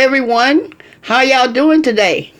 everyone. How y'all doing today?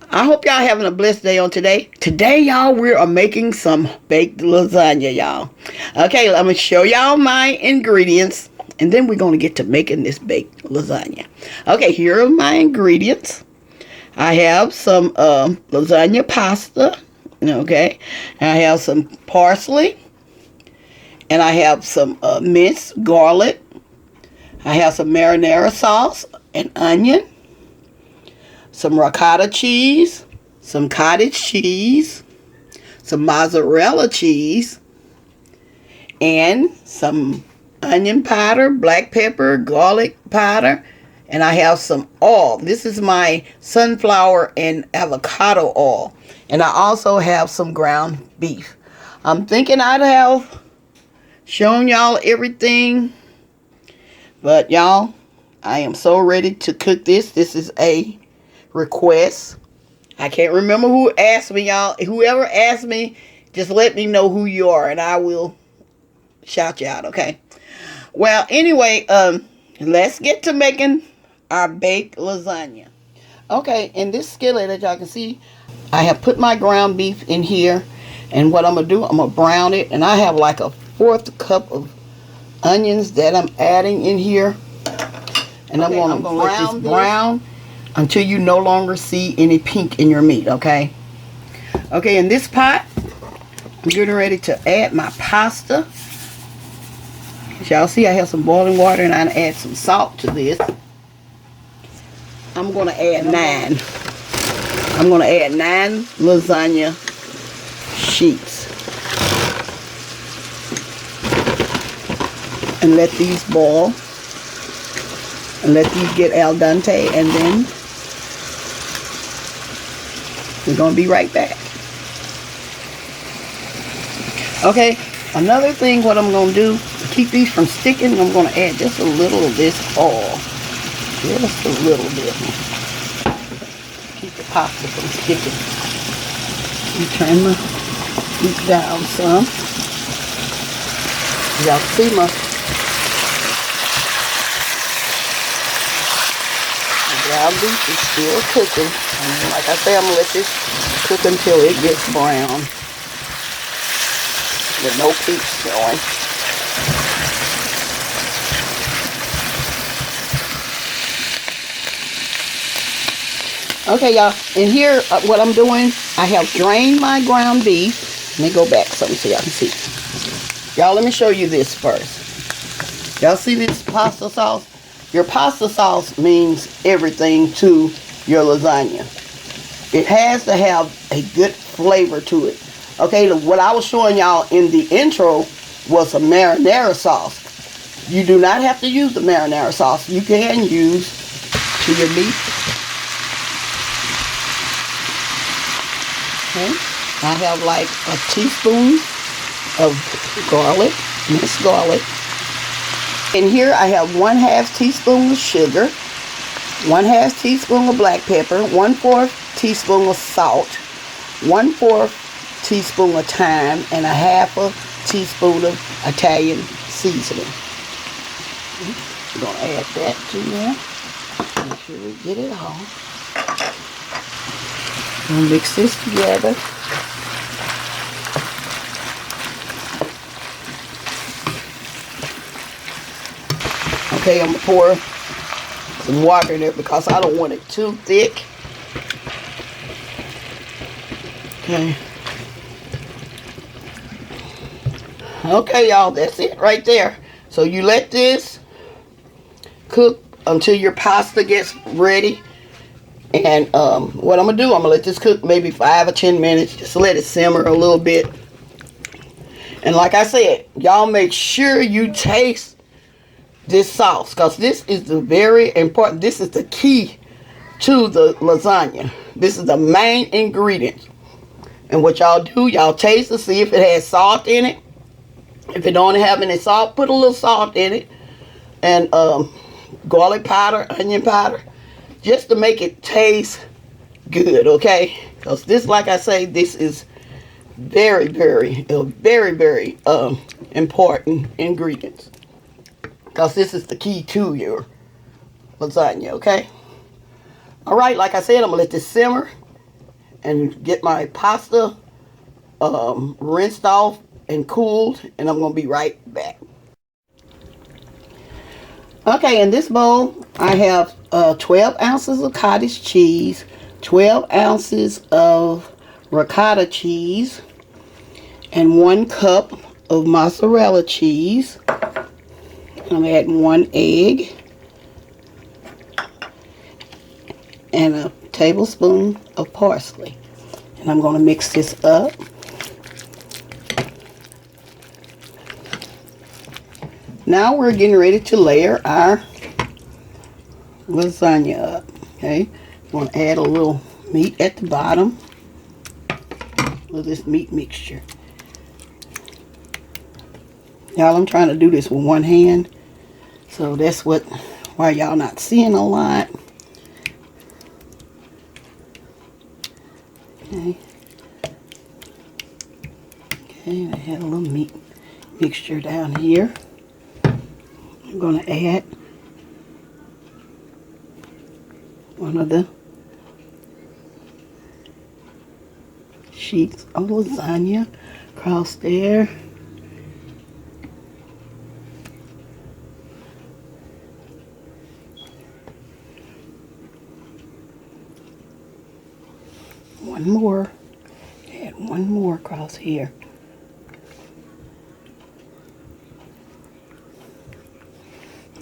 I hope y'all having a blessed day on today. Today, y'all, we are making some baked lasagna, y'all. Okay, I'm going to show y'all my ingredients, and then we're going to get to making this baked lasagna. Okay, here are my ingredients. I have some lasagna pasta, okay. And I have some parsley, and I have some minced garlic. I have some marinara sauce, an onion, some ricotta cheese, some cottage cheese, some mozzarella cheese, and some onion powder, black pepper, garlic powder, and I have some oil. This is my sunflower and avocado oil. And I also have some ground beef. I'm thinking I'd have shown y'all everything, but y'all, I am so ready to cook this. This is a request. I can't remember who asked me, y'all. Whoever asked me, just let me know who you are and I will shout you out, okay? Well, anyway, let's get to making our baked lasagna. Okay, in this skillet, as y'all can see, I have put my ground beef in here, and what I'm gonna do, I'm gonna brown it, and I have like a 1/4 cup of onions that I'm adding in here, and I'm gonna let this brown until you no longer see any pink in your meat. Okay, in this pot, I'm getting ready to add my pasta. As y'all see, I have some boiling water, and I add some salt to this. I'm going to add 9. I'm going to add 9 lasagna sheets. And let these boil. And let these get al dente. And then we're going to be right back. Okay, another thing what I'm going to do to keep these from sticking, I'm going to add just a little of this oil. Just a little bit. Keep the pasta from sticking. You turn my heat down some. Y'all see my ground beef is still cooking. And like I say, I'm going to let this cook until it gets brown. With no peaks showing. Okay, y'all, and here what I'm doing, I have drained my ground beef. Let me go back something so y'all can see. Y'all, let me show you this first. Y'all see this pasta sauce? Your pasta sauce means everything to your lasagna. It has to have a good flavor to it. Okay, what I was showing y'all in the intro was a marinara sauce. You do not have to use the marinara sauce. You can use to your meat. Okay. I have like a teaspoon of garlic, minced garlic. In here I have 1/2 teaspoon of sugar, 1/2 teaspoon of black pepper, 1/4 teaspoon of salt, 1/4 teaspoon of thyme, and 1/2 teaspoon of Italian seasoning. We're going to add that to there. Make sure we get it all. We'll mix this together. Okay, I'm going to pour some water in there because I don't want it too thick. Okay. Okay, y'all, that's it right there. So you let this cook until your pasta gets ready. And what I'm going to do, I'm going to let this cook maybe 5 or 10 minutes. Just let it simmer a little bit. And like I said, y'all make sure you taste this sauce. Because this is the very important, this is the key to the lasagna. This is the main ingredient. And what y'all do, y'all taste to see if it has salt in it. If it don't have any salt, put a little salt in it. And garlic powder, onion powder. Just to make it taste good, okay? Because this, like I say, this is very, very important ingredients. Because this is the key to your lasagna, okay? All right, like I said, I'm gonna let this simmer and get my pasta rinsed off and cooled, and I'm gonna be right back. Okay, in this bowl, I have 12 ounces of cottage cheese, 12 ounces of ricotta cheese, and 1 cup of mozzarella cheese. I'm adding 1 egg and a tablespoon of parsley. And I'm going to mix this up. Now we're getting ready to layer our lasagna up. Okay, I'm going to add a little meat at the bottom of this meat mixture. Y'all, I'm trying to do this with one hand, so that's why y'all not seeing a lot. Okay. Okay, I had a little meat mixture down here. I'm going to add one of the sheets of lasagna across there. One more. Add one more across here.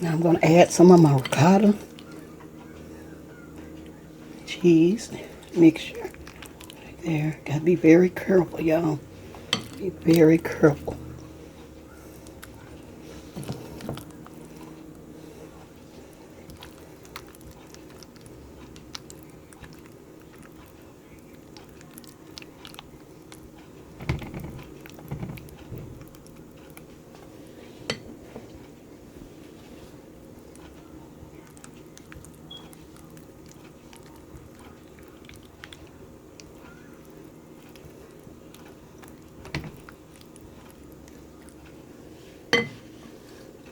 Now I'm going to add some of my ricotta cheese mixture right there. Got to be very careful, y'all. Be very careful.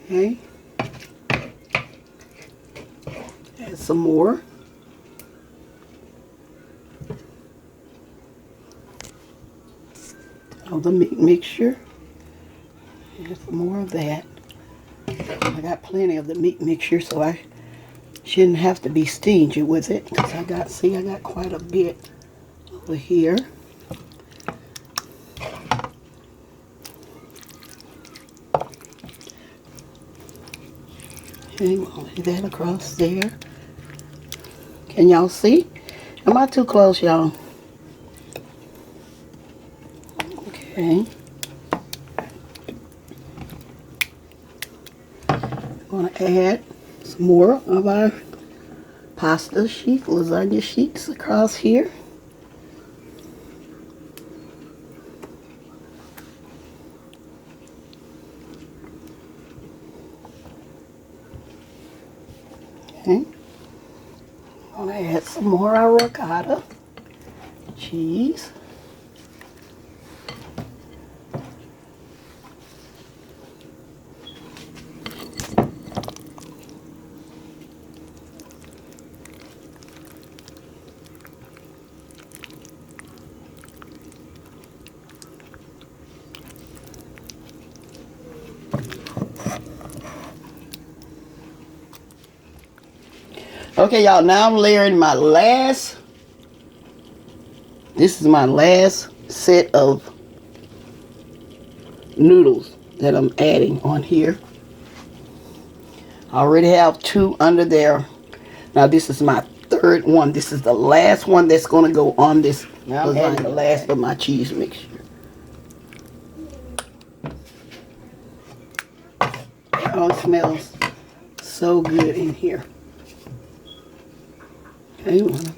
Okay. Add some more. Of the meat mixture. Add some more of that. I got plenty of the meat mixture, so I shouldn't have to be stingy with it, because I got quite a bit over here. Okay, we'll lay that across there. Can y'all see? Am I too close, y'all? Okay. I'm going to add some more of our pasta sheet, lasagna sheets across here. Okay. I'm going to add some more of our ricotta cheese. Okay, y'all, now I'm layering my last, this is my last set of noodles that I'm adding on here. I already have 2 under there. Now this is my 3rd one. This is the last one that's going to go on this lasagna, the last of my cheese mixture. Oh, it smells so good in here. Okay, I'm going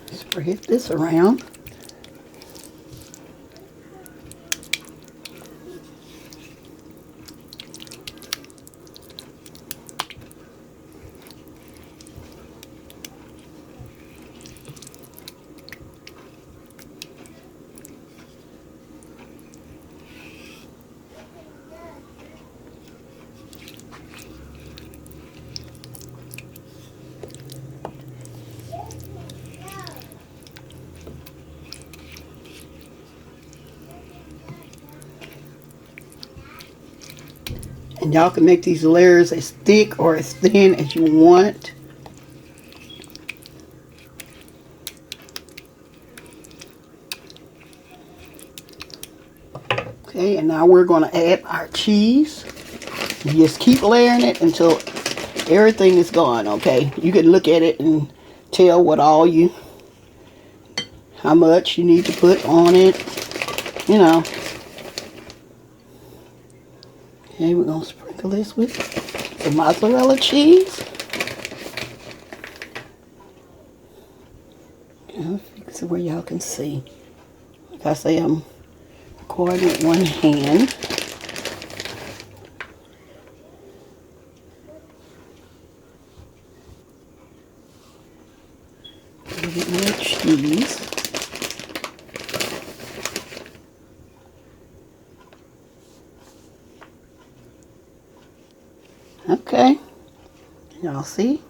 to spread this around. And y'all can make these layers as thick or as thin as you want. Okay, and now we're going to add our cheese. You just keep layering it until everything is gone, okay? You can look at it and tell how much you need to put on it, you know. Okay, we're going to sprinkle this with the mozzarella cheese. I'll fix it where y'all can see. Like I say, I'm recording with one hand. A little bit more cheese. Okay, y'all see?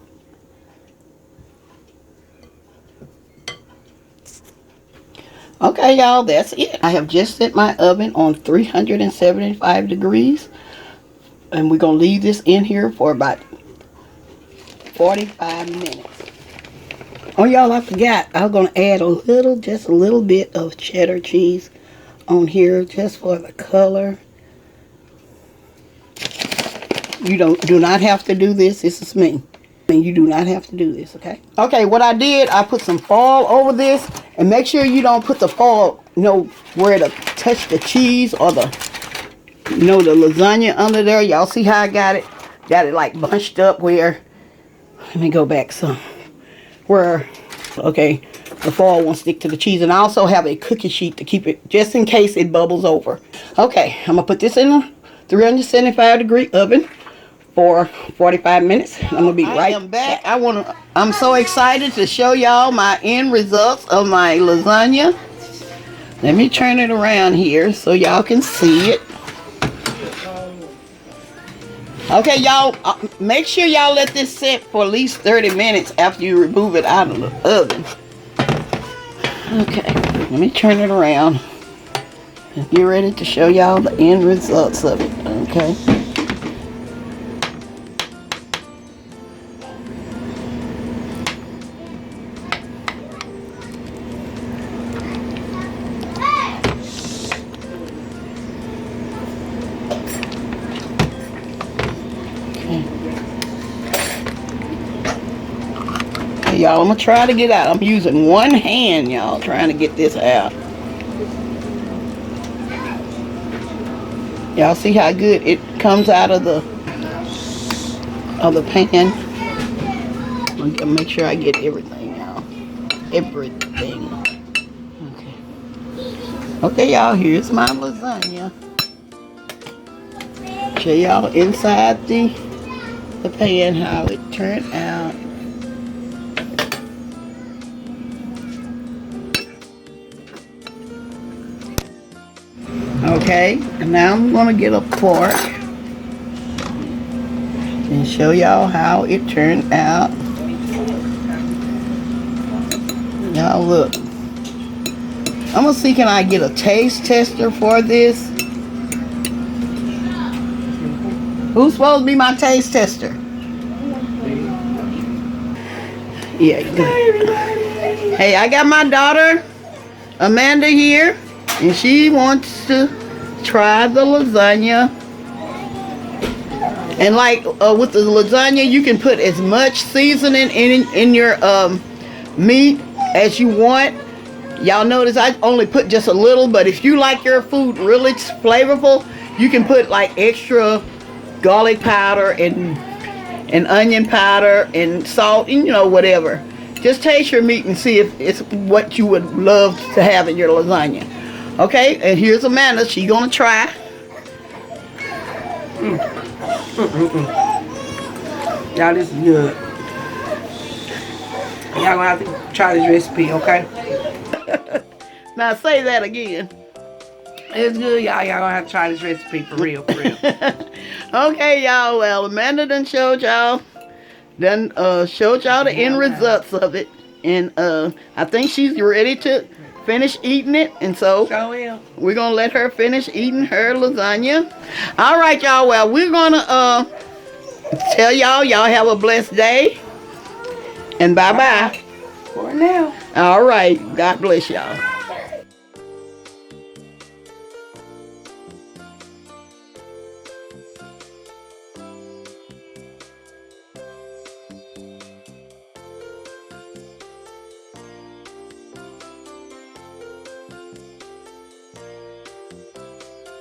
Okay, y'all, that's it. I have just set my oven on 375 degrees. And we're going to leave this in here for about 45 minutes. Oh, y'all, I forgot. I'm going to add just a little bit of cheddar cheese on here just for the color. You do not have to do this. This is me. And you do not have to do this, okay? Okay, what I did, I put some foil over this. And make sure you don't put the foil, where to touch the cheese or the lasagna under there. Y'all see how I got it? Got it like bunched up where, let me go back some. Okay, the foil won't stick to the cheese. And I also have a cookie sheet to keep it, just in case it bubbles over. Okay, I'm going to put this in a 375 degree oven for 45 minutes. I'm gonna be right back. I'm so excited to show y'all my end results of my lasagna. Let me turn it around here so y'all can see it. Okay, y'all, make sure y'all let this set for at least 30 minutes after you remove it out of the oven. Okay, let me turn it around and get ready to show y'all the end results of it. Okay. Y'all, I'm gonna try to get out. I'm using one hand, y'all, trying to get this out. Y'all see how good it comes out of the pan? I'm gonna make sure I get everything, y'all. Everything. Okay. Okay, y'all, here's my lasagna. Show y'all inside the pan how it turned out. Okay, and now I'm going to get a fork and show y'all how it turned out. Y'all look. I'm going to see, can I get a taste tester for this? Who's supposed to be my taste tester? Yeah, good. Hey, I got my daughter, Amanda, here. And she wants to try the lasagna. And like with the lasagna, you can put as much seasoning in your meat as you want. Y'all notice I only put just a little, but if you like your food really flavorful, you can put like extra garlic powder and onion powder and salt and whatever. Just taste your meat and see if it's what you would love to have in your lasagna. Okay, and here's Amanda. She's gonna try. Y'all, this is good. Y'all gonna have to try this recipe, okay? Now say that again. It's good, y'all. Y'all gonna have to try this recipe for real, for real. Okay, y'all. Well, Amanda done showed y'all the end results of it, and I think she's ready to finish eating it, and so So will. we're gonna let her finish eating her lasagna. All right, y'all. Well, we're gonna tell y'all have a blessed day, and bye bye. For now. All right. God bless y'all.